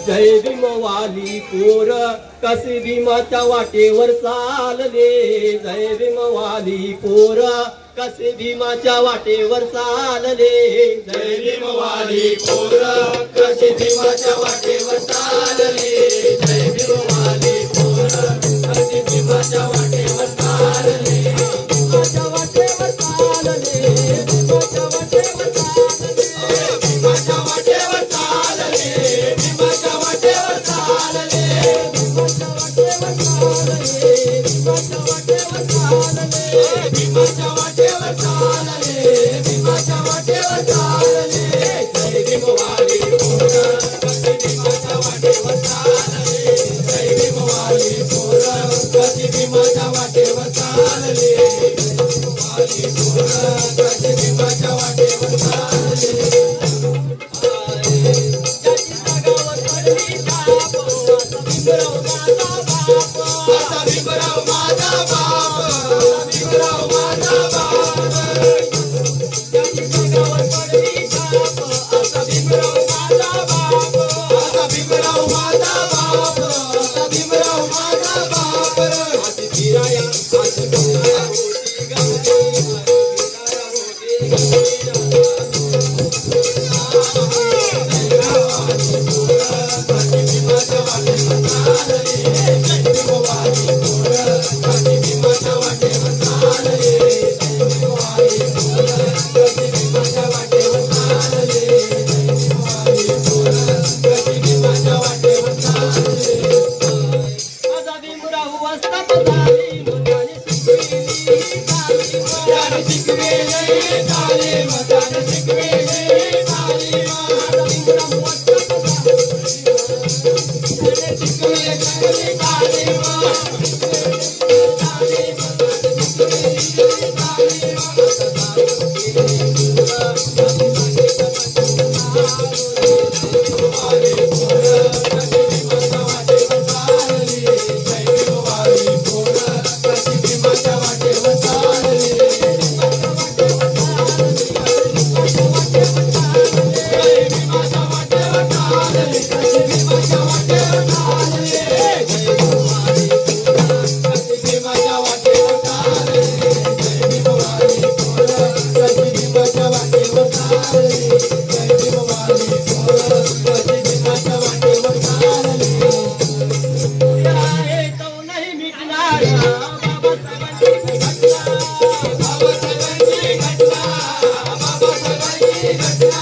जय भीमवाली पोर कसे भीमाच्या वाटेवर चालले। जय भीमवाली पोर कसे भीमाच्या वाटेवर चालले। जय भीमवाली पोर कसे भीमाच्या वाटेवर चालले। जय भीमवाली पोर कसे भीमाच्या वाटेवर चालले। भीमाच्या वाटेवर चालले। भीमाच्या वाटेवर चालले। भीमाच्या वाटेवर चालले। भीमाच्या वाटेवर चालले। भीमाच्या वाटेवर चालले। भीमाच्या वाटेवर चालले। भीमाच्या वाटेवर चालले। भीमाच्या वाटेवर चालले। जय भीमवाली पोर कसे भीमाच्या वाटेवर चालले। जय भीमवाली पोर कसे भीमाच्या वाटेवर चालले। भीमवाली पोर कसे भीमाच्या वाटेवर चालले। असा भीमराव माझा बाप। भीमराव माझा बाप। असा भीमराव माझा बाप। असा भीमराव माझा बाप। असा भीमराव माझा बाप। हाती फिराया हाती फिराया होती गावची। बाबासाहेबांची घटना